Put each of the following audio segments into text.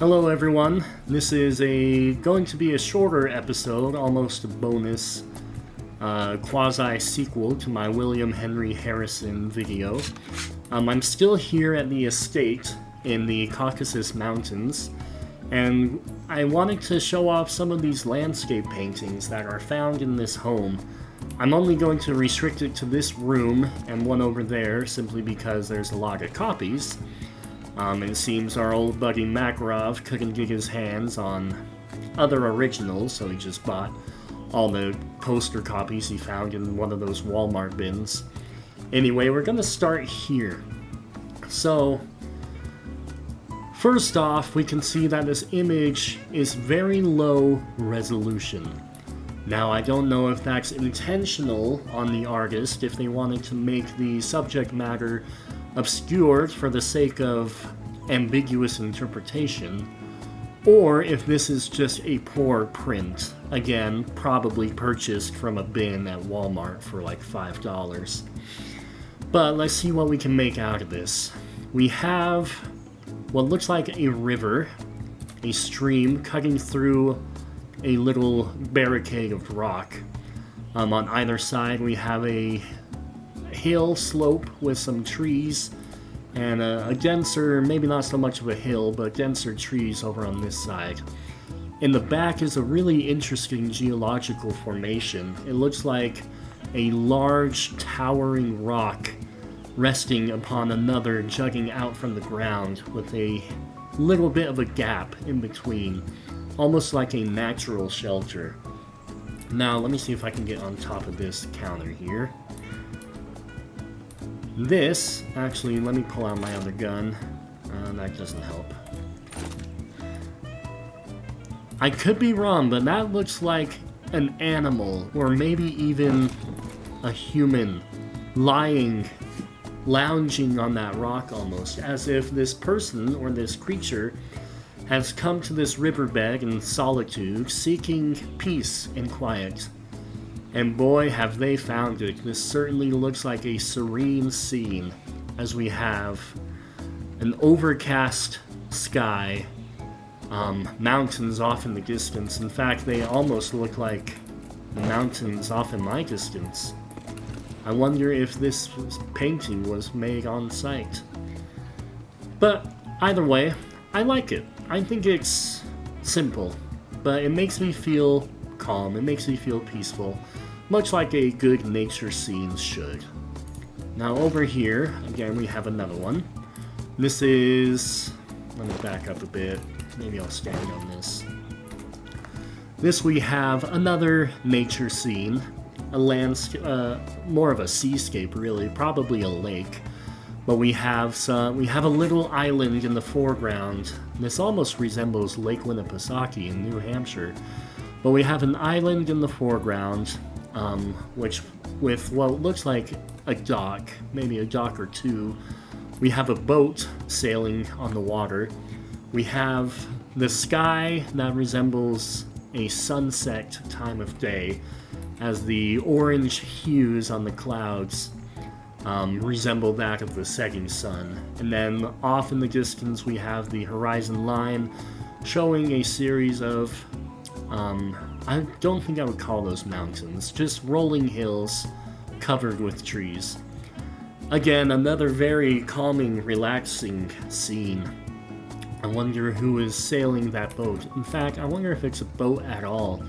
Hello everyone, this is going to be a shorter episode, almost a bonus quasi-sequel to my William Henry Harrison video. I'm still here at the estate in the Caucasus Mountains, and I wanted to show off some of these landscape paintings that are found in this home. I'm only going to restrict it to this room and one over there, simply because there's a lot of copies. It seems our old buddy Makarov couldn't get his hands on other originals, so he just bought all the poster copies he found in one of those Walmart bins. Anyway, we're gonna start here. So, first off, we can see that this image is very low resolution. Now, I don't know if that's intentional on the artist, if they wanted to make the subject matter obscured for the sake of ambiguous interpretation, or if this is just a poor print. Again, probably purchased from a bin at Walmart for like $5. But let's see what we can make out of this. We have what looks like a river, a stream cutting through a little barricade of rock. On either side we have a hill slope with some trees and a denser, maybe not so much of a hill, but denser trees over on this side. In the back is a really interesting geological formation. It looks like a large towering rock resting upon another jutting out from the ground with a little bit of a gap in between, almost like a natural shelter. Now let me see if I can get on top of this counter here. This, actually, let me pull out my other gun. That doesn't help. I could be wrong, but that looks like an animal, or maybe even a human, lounging on that rock almost, as if this person, or this creature, has come to this riverbed in solitude, seeking peace and quiet. And boy, have they found it. This certainly looks like a serene scene, as we have an overcast sky, mountains off in the distance. In fact, they almost look like mountains off in my distance. I wonder if this painting was made on site. But either way, I like it. I think it's simple, but it makes me feel calm. It makes me feel peaceful, much like a good nature scene should. Now over here, again, we have another one. This is, let me back up a bit. Maybe I'll stand on this. This we have another nature scene, a landscape, more of a seascape really, probably a lake. But we have a little island in the foreground. This almost resembles Lake Winnipesaukee in New Hampshire. But we have an island in the foreground, which with what looks like a dock, maybe a dock or two. We have a boat sailing on the water. We have the sky that resembles a sunset time of day, as the orange hues on the clouds resemble that of the setting sun. And then off in the distance we have the horizon line showing a series of, I don't think I would call those mountains, just rolling hills covered with trees. Again, another very calming, relaxing scene. I wonder who is sailing that boat. In fact, I wonder if it's a boat at all.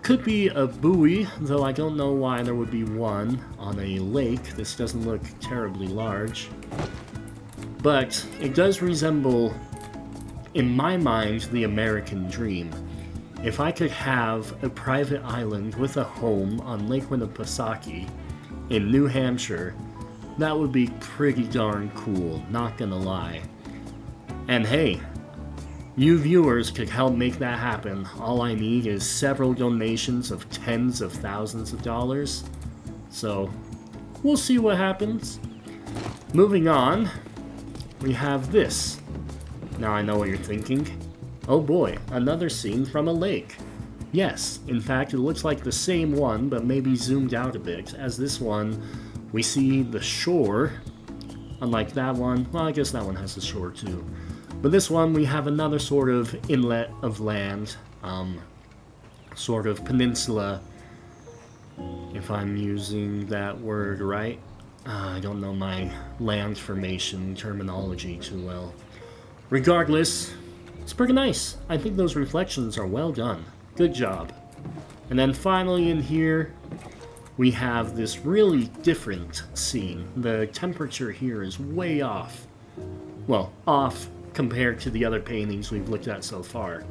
Could be a buoy, though I don't know why there would be one on a lake. This doesn't look terribly large. But it does resemble, in my mind, the American dream. If I could have a private island with a home on Lake Winnipesaukee in New Hampshire, that would be pretty darn cool, not gonna lie. And hey, you viewers could help make that happen. All I need is several donations of tens of thousands of dollars. So, we'll see what happens. Moving on, we have this. Now I know what you're thinking. Oh boy, another scene from a lake. Yes, in fact, it looks like the same one, but maybe zoomed out a bit, as this one, we see the shore. Unlike that one, well, I guess that one has the shore too. But this one, we have another sort of inlet of land, sort of peninsula, if I'm using that word right. I don't know my land formation terminology too well. Regardless, it's pretty nice. I think those reflections are well done. Good job. And then finally in here, we have this really different scene. The temperature here is way off. Well, off compared to the other paintings we've looked at so far.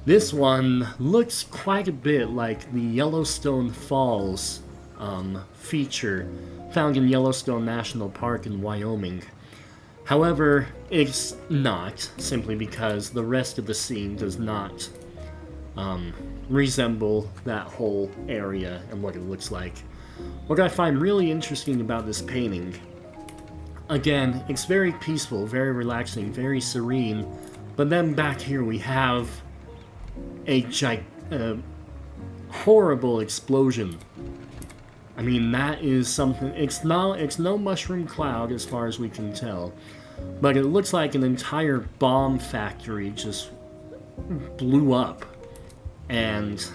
This one looks quite a bit like the Yellowstone Falls feature found in Yellowstone National Park in Wyoming. However, it's not, simply because the rest of the scene does not resemble that whole area and what it looks like. What I find really interesting about this painting, again, it's very peaceful, very relaxing, very serene, but then back here we have a horrible explosion. I mean, that is something. It's no mushroom cloud as far as we can tell, but it looks like an entire bomb factory just blew up. And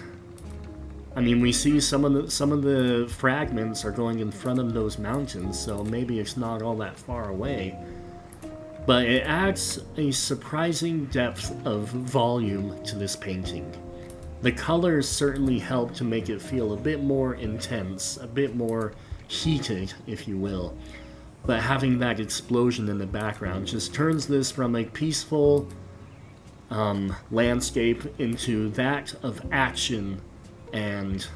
I mean, we see some of the fragments are going in front of those mountains, so maybe it's not all that far away. But it adds a surprising depth of volume to this painting. The colors certainly help to make it feel a bit more intense, a bit more heated, if you will. But having that explosion in the background just turns this from a peaceful landscape into that of action and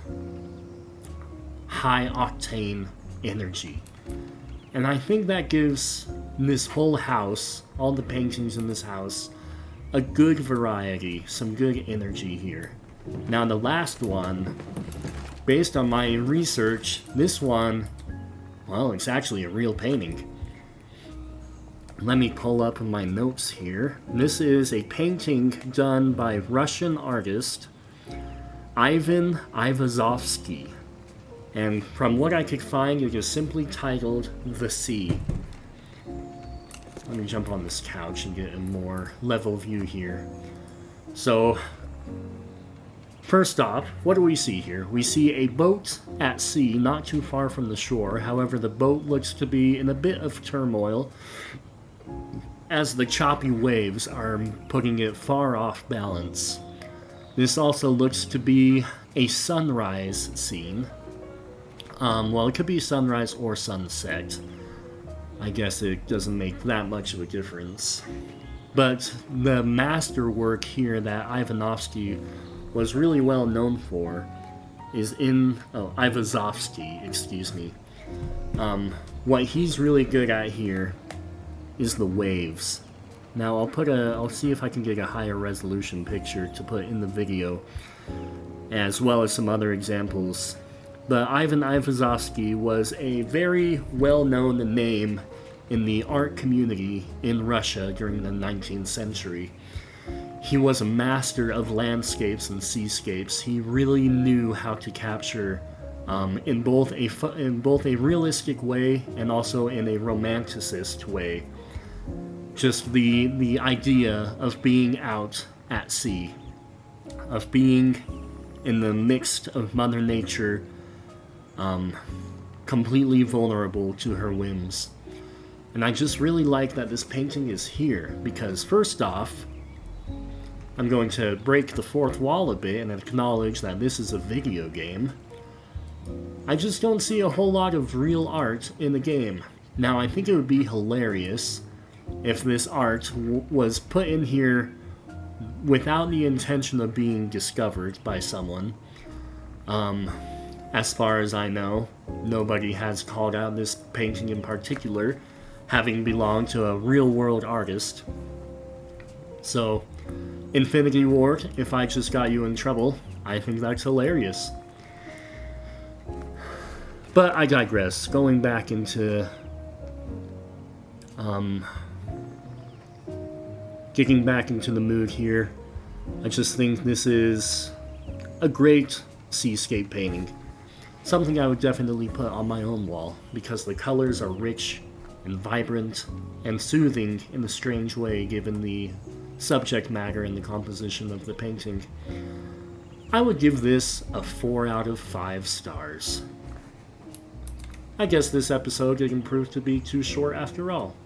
high-octane energy. And I think that gives this whole house, all the paintings in this house, a good variety, some good energy here. Now the last one, based on my research, this one, well, it's actually a real painting. Let me pull up my notes here. This is a painting done by Russian artist Ivan Ivazovsky. And from what I could find, it is simply titled The Sea. Let me jump on this couch and get a more level view here. So, first off, what do we see here? We see a boat at sea, not too far from the shore. However, the boat looks to be in a bit of turmoil, as the choppy waves are putting it far off balance. This also looks to be a sunrise scene. Well, it could be sunrise or sunset. I guess it doesn't make that much of a difference. But the masterwork here that Ivanovsky was really well known for is in... Oh, Ivazovsky, excuse me. What he's really good at here is the waves. Now I'll see if I can get a higher resolution picture to put in the video, as well as some other examples. But Ivan Ivazovsky was a very well-known name in the art community in Russia during the 19th century. He was a master of landscapes and seascapes. He really knew how to capture, in both a realistic way and also in a romanticist way, just the idea of being out at sea, of being in the midst of Mother Nature, completely vulnerable to her whims. And I just really like that this painting is here, because first off, I'm going to break the fourth wall a bit and acknowledge that this is a video game. I just don't see a whole lot of real art in the game. Now, I think it would be hilarious if this art was put in here without the intention of being discovered by someone. As far as I know, nobody has called out this painting in particular, having belonged to a real-world artist. So, Infinity Ward, if I just got you in trouble, I think that's hilarious. But I digress. Going back into... getting back into the mood here, I just think this is a great seascape painting. Something I would definitely put on my own wall, because the colors are rich and vibrant and soothing in a strange way given the subject matter and the composition of the painting. I would give this a 4 out of 5 stars. I guess this episode didn't prove to be too short after all.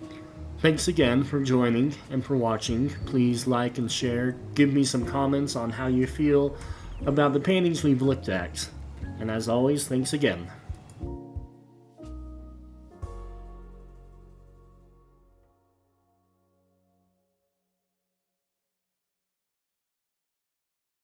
Thanks again for joining and for watching. Please like and share. Give me some comments on how you feel about the paintings we've looked at. And as always, thanks again.